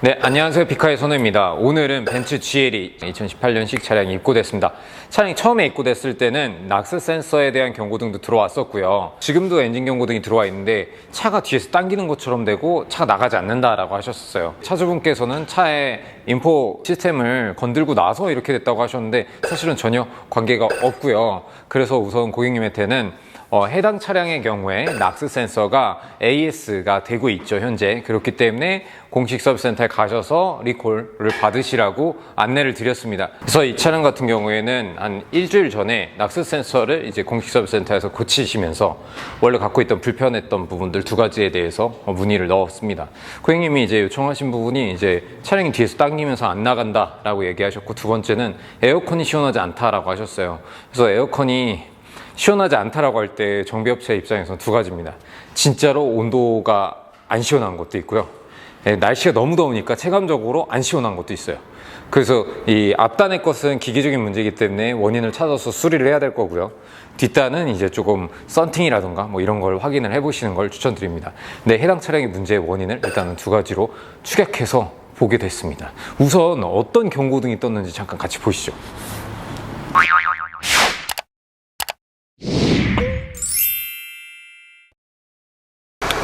네, 안녕하세요. 피카의 선우입니다. 오늘은 벤츠 GLE 2018년식 차량이 입고됐습니다. 차량이 처음에 입고됐을 때는 낙스 센서에 대한 경고등도 들어왔었고요. 지금도 엔진 경고등이 들어와 있는데 차가 뒤에서 당기는 것처럼 되고 차가 나가지 않는다라고 하셨어요. 차주분께서는 차의 인포 시스템을 건들고 나서 이렇게 됐다고 하셨는데 사실은 전혀 관계가 없고요. 그래서 우선 고객님한테는 해당 차량의 경우에 낙스 센서가 AS가 되고 있죠, 현재. 그렇기 때문에 공식 서비스 센터에 가셔서 리콜을 받으시라고 안내를 드렸습니다. 그래서 이 차량 같은 경우에는 한 일주일 전에 낙스 센서를 이제 공식 서비스 센터에서 고치시면서 원래 갖고 있던 불편했던 부분들 두 가지에 대해서 문의를 넣었습니다. 고객님이 이제 요청하신 부분이 이제 차량이 뒤에서 당기면서 안 나간다라고 얘기하셨고, 두 번째는 에어컨이 시원하지 않다라고 하셨어요. 그래서 에어컨이 시원하지 않다라고 할 때 정비업체 입장에서는 두 가지입니다. 진짜로 온도가 안 시원한 것도 있고요. 날씨가 너무 더우니까 체감적으로 안 시원한 것도 있어요. 그래서 이 앞단의 것은 기계적인 문제이기 때문에 원인을 찾아서 수리를 해야 될 거고요. 뒷단은 이제 조금 썬팅이라던가 뭐 이런 걸 확인을 해보시는 걸 추천드립니다. 네, 해당 차량의 문제의 원인을 일단은 두 가지로 추격해서 보게 됐습니다. 우선 어떤 경고등이 떴는지 잠깐 같이 보시죠.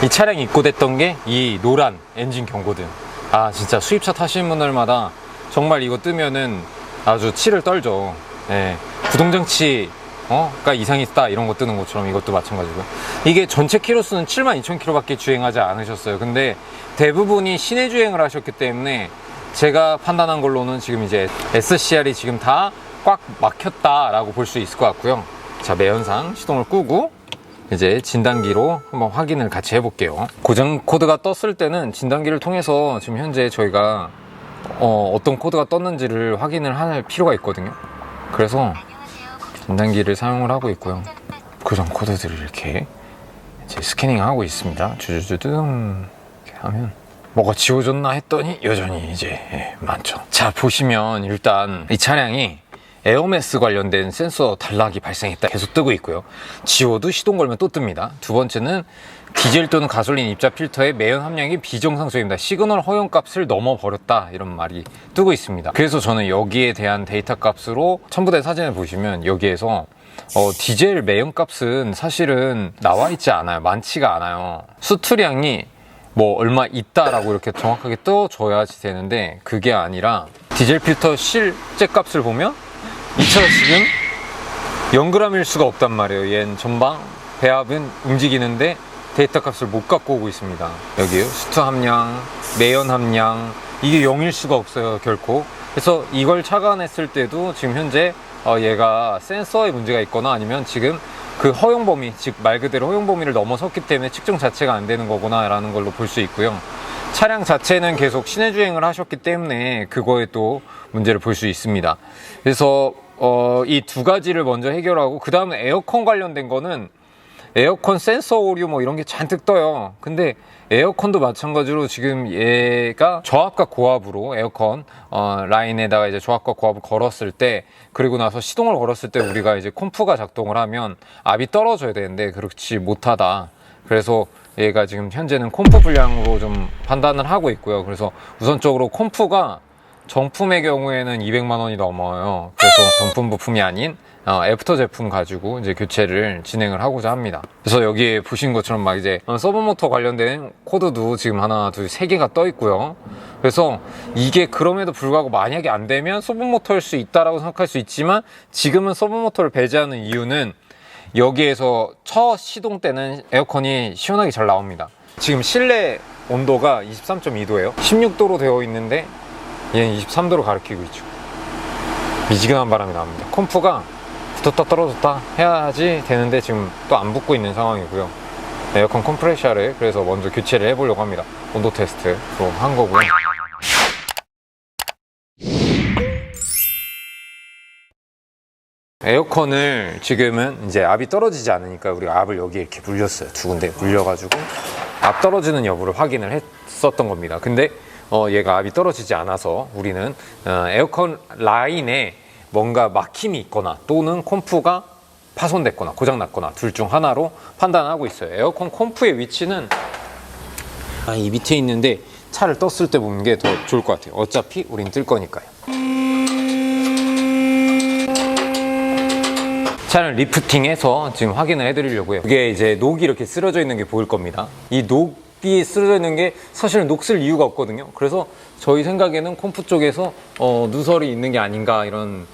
이 차량이 입고됐던 게 이 노란 엔진 경고등. 진짜 수입차 타시는 분들마다 정말 이거 뜨면은 아주 치를 떨죠. 구동장치가 이상이 있다 이런 거 뜨는 것처럼 이것도 마찬가지고요. 이게 전체 키로수는 72,000km 밖에 주행하지 않으셨어요. 근데 대부분이 시내 주행을 하셨기 때문에 제가 판단한 걸로는 지금 이제 SCR이 지금 다 꽉 막혔다라고 볼 수 있을 것 같고요. 자, 매연상 시동을 끄고 이제 진단기로 한번 확인을 같이 해볼게요. 고장 코드가 떴을 때는 진단기를 통해서 지금 현재 저희가 어떤 코드가 떴는지를 확인을 할 필요가 있거든요. 그래서 진단기를 사용을 하고 있고요. 고장 코드들을 이렇게 이제 스캐닝하고 있습니다. 주주주둥 이렇게 하면 뭐가 지워졌나 했더니 여전히 이제 많죠. 자, 보시면 일단 이 차량이 에어매스 관련된 센서 단락이 발생했다 계속 뜨고 있고요. 지워도 시동 걸면 또 뜹니다. 두 번째는 디젤 또는 가솔린 입자 필터의 매연 함량이 비정상적입니다. 시그널 허용 값을 넘어버렸다 이런 말이 뜨고 있습니다. 그래서 저는 여기에 대한 데이터 값으로 첨부된 사진을 보시면 여기에서 디젤 매연 값은 사실은 나와 있지 않아요. 많지가 않아요. 수투량이 뭐 얼마 있다라고 이렇게 정확하게 떠줘야지 되는데 그게 아니라 디젤 필터 실제 값을 보면 이 차가 지금 0g일 수가 없단 말이에요. 얘는 전방 배합은 움직이는데 데이터 값을 못 갖고 오고 있습니다. 여기요, 수투 함량, 매연 함량, 이게 0일 수가 없어요, 결코. 그래서 이걸 착안했을 때도 지금 현재 얘가 센서에 문제가 있거나 아니면 지금 그 허용 범위, 즉 말 그대로 허용 범위를 넘어섰기 때문에 측정 자체가 안 되는 거구나 라는 걸로 볼 수 있고요. 차량 자체는 계속 시내 주행을 하셨기 때문에 그거에 또 문제를 볼 수 있습니다. 그래서 이 두 가지를 먼저 해결하고, 그 다음에 에어컨 관련된 거는 에어컨 센서 오류 뭐 이런 게 잔뜩 떠요. 근데 에어컨도 마찬가지로 지금 얘가 저압과 고압으로 에어컨 라인에다가 이제 저압과 고압을 걸었을 때, 그리고 나서 시동을 걸었을 때 우리가 이제 콤프가 작동을 하면 압이 떨어져야 되는데 그렇지 못하다. 그래서 얘가 지금 현재는 콤프 불량으로 좀 판단을 하고 있고요. 그래서 우선적으로 콤프가 정품의 경우에는 200만 원이 넘어요. 그래서 정품 부품이 아닌 애프터 제품 가지고 이제 교체를 진행을 하고자 합니다. 그래서 여기에 보신 것처럼 막 이제 서브모터 관련된 코드도 지금 하나, 둘, 세 개가 떠 있고요. 그래서 이게 그럼에도 불구하고 만약에 안 되면 서브모터일 수 있다라고 생각할 수 있지만, 지금은 서브모터를 배제하는 이유는 여기에서 첫 시동 때는 에어컨이 시원하게 잘 나옵니다. 지금 실내 온도가 23.2도예요. 16도로 되어 있는데 얘는 23도로 가리키고 있죠. 미지근한 바람이 나옵니다. 컴프가 붙었다 떨어졌다 해야지 되는데 지금 또 안 붙고 있는 상황이고요. 에어컨 컴프레셔를 그래서 먼저 교체를 해보려고 합니다. 온도 테스트로 한 거고요. 에어컨을 지금은 이제 압이 떨어지지 않으니까 우리가 압을 여기 이렇게 물렸어요. 두 군데 물려가지고 압 떨어지는 여부를 확인을 했었던 겁니다. 근데 얘가 압이 떨어지지 않아서 우리는 에어컨 라인에 뭔가 막힘이 있거나 또는 콤프가 파손됐거나 고장났거나 둘 중 하나로 판단하고 있어요. 에어컨 컴프의 위치는 이 밑에 있는데 차를 떴을 때 보는 게 더 좋을 것 같아요. 어차피 우린 뜰 거니까요. 차를 리프팅해서 지금 확인을 해드리려고요. 이게 이제 녹이 이렇게 쓰러져 있는 게 보일 겁니다. 이 녹이 쓰러져 있는 게 사실은 녹 쓸 이유가 없거든요. 그래서 저희 생각에는 컴프 쪽에서 누설이 있는 게 아닌가 이런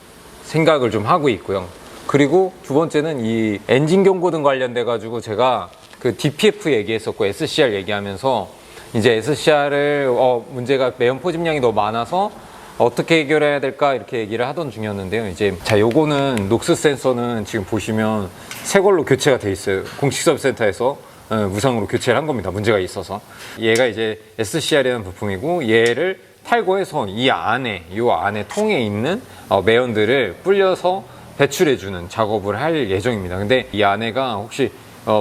생각을 좀 하고 있고요. 그리고 두 번째는 이 엔진 경고등 관련돼 가지고 제가 그 DPF 얘기했었고 SCR 얘기하면서 이제 SCR을 문제가 매연 포집량이 너무 많아서 어떻게 해결해야 될까 이렇게 얘기를 하던 중이었는데요. 이제 자, 요거는 녹스 센서는 지금 보시면 새 걸로 교체가 돼 있어요. 공식 서비스 센터에서 무상으로 교체를 한 겁니다. 문제가 있어서. 얘가 이제 SCR이라는 부품이고 얘를 탈거해서 이 안에 통에 있는 매연들을 불려서 배출해주는 작업을 할 예정입니다. 근데 이 안에가 혹시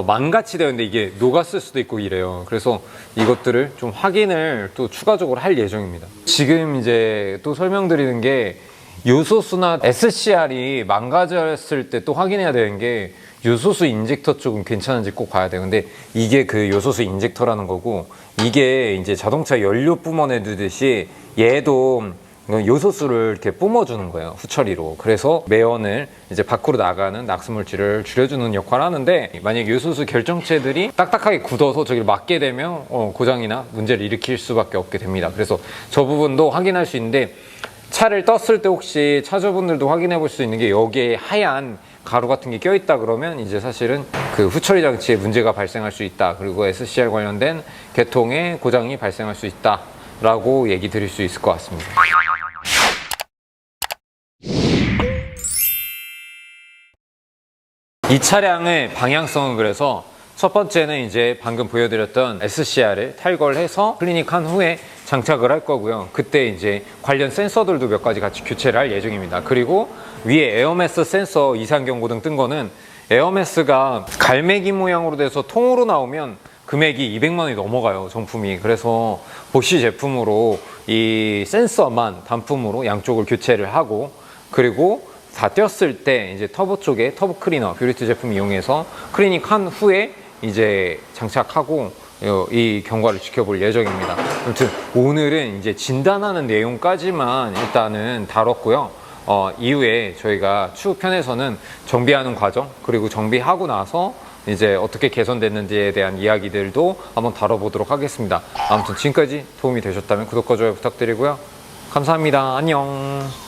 망같이 되었는데 이게 녹았을 수도 있고 이래요. 그래서 이것들을 좀 확인을 또 추가적으로 할 예정입니다. 지금 이제 또 설명드리는 게 요소수나 SCR이 망가졌을 때 또 확인해야 되는 게 요소수 인젝터 쪽은 괜찮은지 꼭 봐야 돼요. 근데 이게 그 요소수 인젝터라는 거고 이게 이제 자동차 연료 뿜어내 두듯이 얘도 요소수를 이렇게 뿜어주는 거예요. 후처리로. 그래서 매연을 이제 밖으로 나가는 낙수물질을 줄여주는 역할을 하는데 만약에 요소수 결정체들이 딱딱하게 굳어서 저기를 맞게 되면 고장이나 문제를 일으킬 수밖에 없게 됩니다. 그래서 저 부분도 확인할 수 있는데 차를 떴을 때 혹시 차주분들도 확인해 볼 수 있는 게 여기에 하얀 가루 같은 게 껴있다 그러면 이제 사실은 그 후처리 장치에 문제가 발생할 수 있다. 그리고 SCR 관련된 계통에 고장이 발생할 수 있다 라고 얘기 드릴 수 있을 것 같습니다. 이 차량의 방향성은 그래서 첫 번째는 이제 방금 보여드렸던 SCR을 탈거를 해서 클리닉한 후에 장착을 할 거고요. 그때 이제 관련 센서들도 몇 가지 같이 교체를 할 예정입니다. 그리고 위에 에어매스 센서 이상 경고등 뜬 거는 에어매스가 갈매기 모양으로 돼서 통으로 나오면 금액이 200만 원이 넘어가요, 정품이. 그래서 보쉬 제품으로 이 센서만 단품으로 양쪽을 교체를 하고 그리고 다 뗐을 때 이제 터보 쪽에 터보 클리너 뷰리트 제품 이용해서 클리닉한 후에 이제 장착하고 이 경과를 지켜볼 예정입니다. 아무튼 오늘은 이제 진단하는 내용까지만 일단은 다뤘고요. 이후에 저희가 추후 편에서는 정비하는 과정 그리고 정비하고 나서 이제 어떻게 개선됐는지에 대한 이야기들도 한번 다뤄보도록 하겠습니다. 아무튼 지금까지 도움이 되셨다면 구독과 좋아요 부탁드리고요. 감사합니다. 안녕.